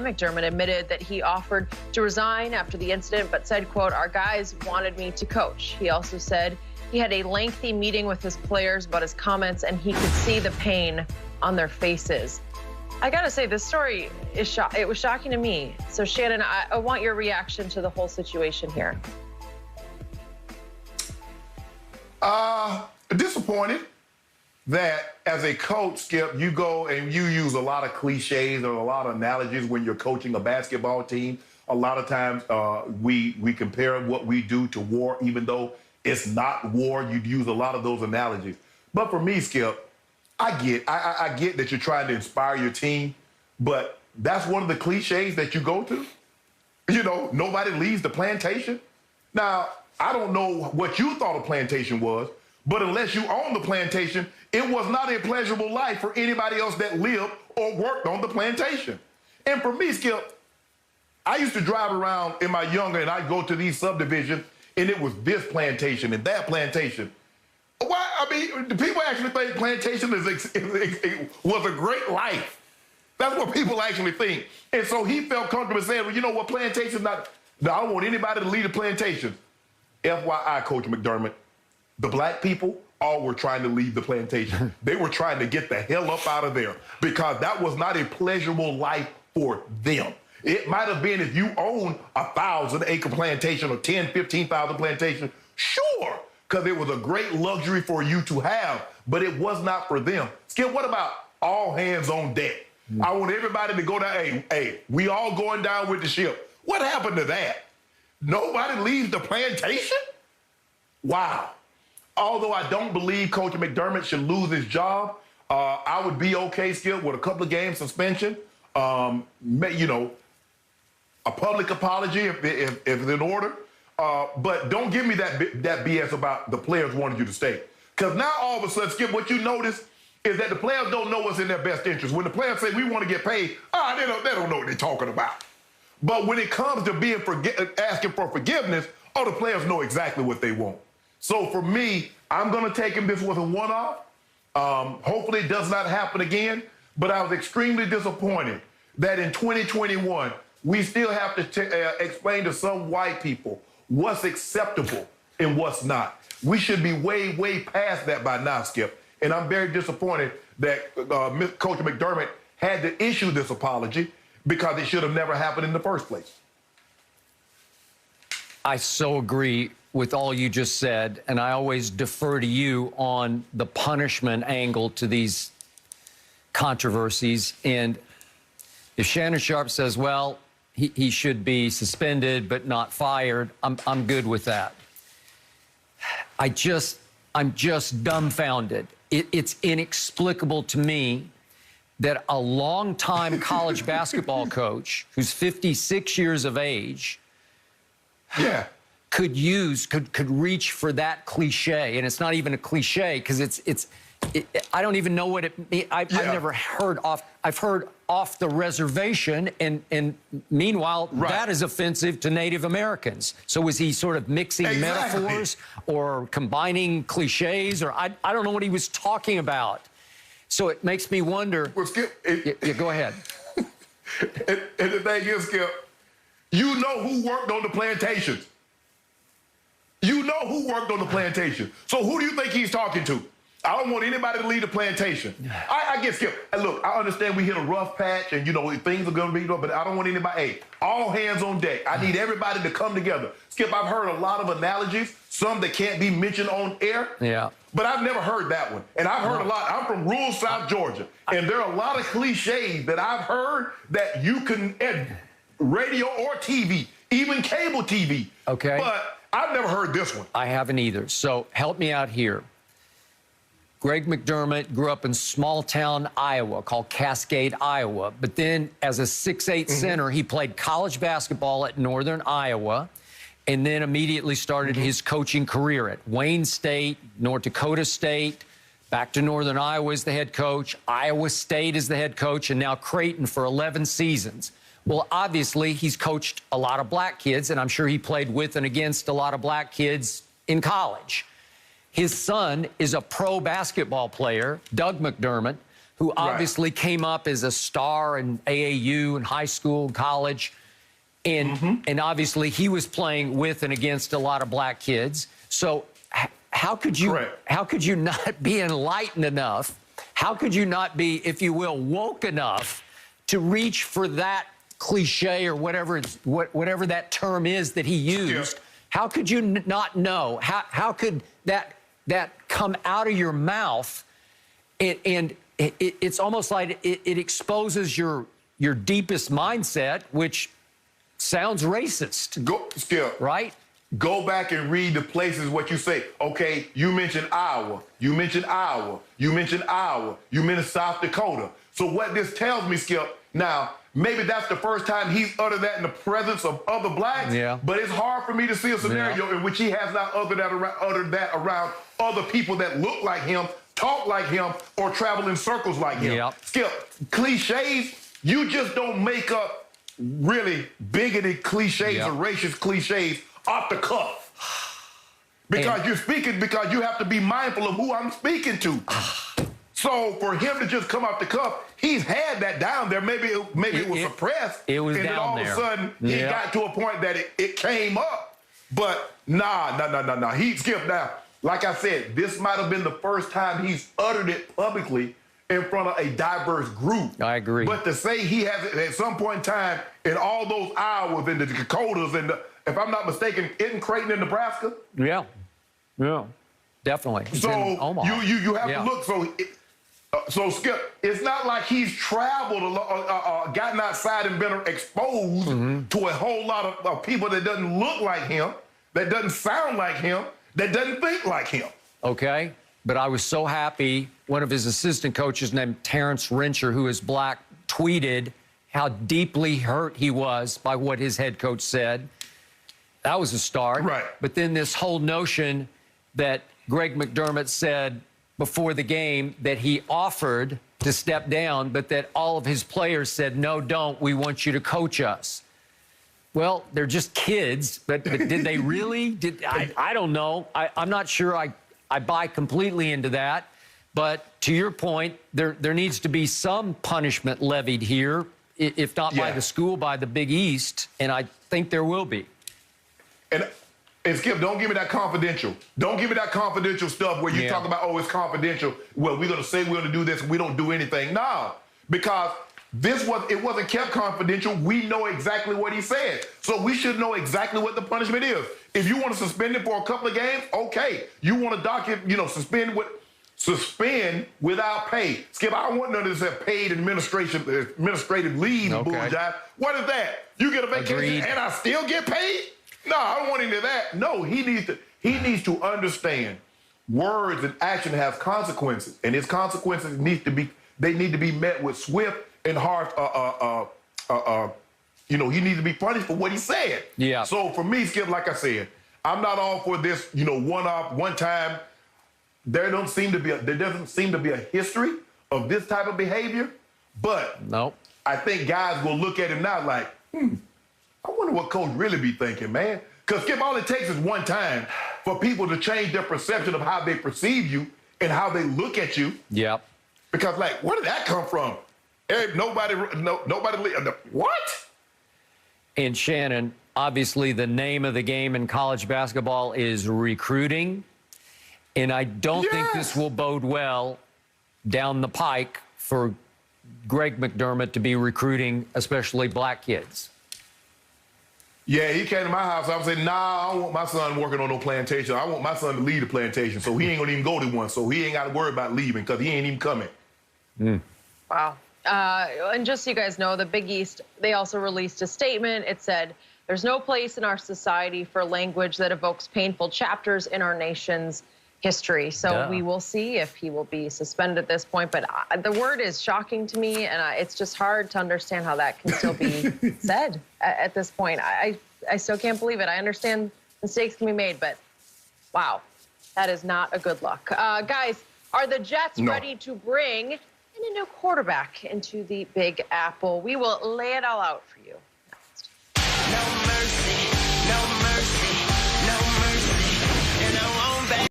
play. McDermott admitted that he offered to resign after the incident, but said, quote, "Our guys wanted me to coach." He also said he had a lengthy meeting with his players about his comments, and he could see the pain on their faces. I gotta say, this story is it was shocking to me. So, Shannon, I want your reaction to the whole situation here. Disappointed that as a coach, Skip, you go and you use a lot of cliches or a lot of analogies when you're coaching a basketball team. A lot of times we compare what we do to war, even though it's not war. You'd use a lot of those analogies. But for me, Skip, I get that you're trying to inspire your team, but that's one of the cliches that you go to. You know, nobody leaves the plantation. Now, I don't know what you thought a plantation was, but unless you own the plantation, it was not a pleasurable life for anybody else that lived or worked on the plantation. And for me, Skip, I used to drive around in my younger, and I'd go to these subdivisions, and it was this plantation and that plantation. Why? I mean, the people actually think plantation was a great life. That's what people actually think. And so he felt comfortable saying, well, you know what, plantation's not, no, I don't want anybody to lead a plantation. FYI, Coach McDermott, the black people all were trying to leave the plantation. They were trying to get the hell up out of there because that was not a pleasurable life for them. It might have been if you own a 1,000-acre plantation or 10, 15,000 plantation, sure, because it was a great luxury for you to have, but it was not for them. Skip, what about all hands on deck? I want everybody to go down, hey, we all going down with the ship. What happened to that? Nobody leaves the plantation? Wow. Although I don't believe Coach McDermott should lose his job, I would be okay, Skip, with a couple of games suspension, you know, a public apology if it's in order. But don't give me that BS about the players wanted you to stay. Because now all of a sudden, Skip, what you notice is that the players don't know what's in their best interest. When the players say we want to get paid, they don't know what they're talking about. But when it comes to being asking for forgiveness, the players know exactly what they want. So for me, I'm going to take him. This was a one-off. Hopefully it does not happen again. But I was extremely disappointed that in 2021, we still have to explain to some white people what's acceptable and what's not. We should be way, way past that by now, Skip. And I'm very disappointed that Coach McDermott had to issue this apology because it should have never happened in the first place. I so agree with all you just said, and I always defer to you on the punishment angle to these controversies. And if Shannon Sharpe says, well, he should be suspended but not fired, I'm good with that. I'm just dumbfounded. It's inexplicable to me that a longtime college basketball coach who's 56 years of age could reach for that cliche. And it's not even a cliche because I don't even know what it means. I've never heard I've heard off the reservation, and meanwhile, that is offensive to Native Americans. So was he sort of mixing metaphors or combining cliches, or I don't know what he was talking about. So it makes me wonder. Well, Skip, go ahead. And the thing is, Skip, you know who worked on the plantations. You know who worked on the plantation. So who do you think he's talking to? I don't want anybody to leave the plantation. I get Skip. And look, I understand we hit a rough patch and, you know, things are going to be, but I don't want anybody, all hands on deck. I need everybody to come together. Skip, I've heard a lot of analogies, some that can't be mentioned on air. Yeah. But I've never heard that one. And I've heard a lot. I'm from rural South Georgia. And there are a lot of cliches that I've heard that you can, radio or TV, even cable TV. Okay. But I've never heard this one. I haven't either. So help me out here. Greg McDermott grew up in small-town Iowa called Cascade, Iowa. But then as a 6'8" center, he played college basketball at Northern Iowa and then immediately started his coaching career at Wayne State, North Dakota State, back to Northern Iowa as the head coach, Iowa State as the head coach, and now Creighton for 11 seasons. Well, obviously, he's coached a lot of black kids, and I'm sure he played with and against a lot of black kids in college. His son is a pro basketball player, Doug McDermott, who obviously came up as a star in AAU and high school and college. And obviously he was playing with and against a lot of black kids. So how could you not be enlightened enough? How could you not be, if you will, woke enough to reach for that cliche or whatever that term is that he used? Yeah. How could you not know? How could that come out of your mouth? And it's almost like it exposes your deepest mindset, which sounds racist. Skip. Right? Go back and read the places what you say. Okay, you mentioned Iowa. You mentioned Iowa. You mentioned Iowa. You mentioned South Dakota. So what this tells me, Skip, now, maybe that's the first time he's uttered that in the presence of other blacks. Yeah. But it's hard for me to see a scenario in which he has not uttered that around other people that look like him, talk like him, or travel in circles like him. Yep. Skip, cliches, you just don't make up really bigoted cliches or racist cliches off the cuff. Because you're speaking, because you have to be mindful of who I'm speaking to. So for him to just come off the cuff, he's had that down there. Maybe it was suppressed. It was and down then all there. of a sudden, he got to a point that it came up. But nah. He skipped now. Like I said, this might have been the first time he's uttered it publicly in front of a diverse group. I agree. But to say he has it at some point in time in all those Iowas and the Dakotas and if I'm not mistaken, isn't Creighton in Nebraska? Yeah, definitely. It's so in Omaha. you have to look. So Skip, it's not like he's traveled, gotten outside and been exposed to a whole lot of people that doesn't look like him, that doesn't sound like him, that doesn't think like him. Okay, but I was so happy. One of his assistant coaches named Terrence Rencher, who is black, tweeted how deeply hurt he was by what his head coach said. That was a start. Right. But then this whole notion that Greg McDermott said before the game that he offered to step down, but that all of his players said, no, don't. We want you to coach us. Well, they're just kids, but did they really? I don't know. I'm not sure I buy completely into that. But to your point, there needs to be some punishment levied here, if not by the school, by the Big East, and I think there will be. And Skip, don't give me that confidential. Don't give me that confidential stuff where you talk about, oh, it's confidential. Well, we're going to say we're going to do this. We don't do anything. No, because it wasn't kept confidential. We know exactly what he said. So we should know exactly what the punishment is. If you want to suspend it for a couple of games, okay. You want to docket, suspend without pay. Skip, I don't want none of this paid administrative leave bullshit. What is that? You get a vacation and I still get paid? No, I don't want any of that. No, he needs to understand words and action have consequences, and his consequences need to be met with swift and harsh. He needs to be punished for what he said. Yeah. So for me, Skip, like I said, I'm not all for this. One time. There doesn't seem to be a history of this type of behavior, but I think guys will look at him now like, I wonder what coach really be thinking, man. Because, Skip, all it takes is one time for people to change their perception of how they perceive you and how they look at you. Yep. Because, where did that come from? Nobody, what? And Shannon, obviously the name of the game in college basketball is recruiting. And I don't think this will bode well down the pike for Greg McDermott to be recruiting, especially black kids. Yeah, he came to my house. I was saying, nah, I don't want my son working on no plantation. I want my son to lead the plantation, so he ain't going to even go to one. So he ain't got to worry about leaving because he ain't even coming. Wow. And just so you guys know, the Big East, they also released a statement. It said, there's no place in our society for language that evokes painful chapters in our nation's history. So we will see if he will be suspended at this point. But the word is shocking to me, and it's just hard to understand how that can still be said at this point. I still can't believe it. I understand mistakes can be made, but wow, that is not a good look. Guys, are the Jets ready to bring in a new quarterback into the Big Apple? We will lay it all out for you next. No mercy, no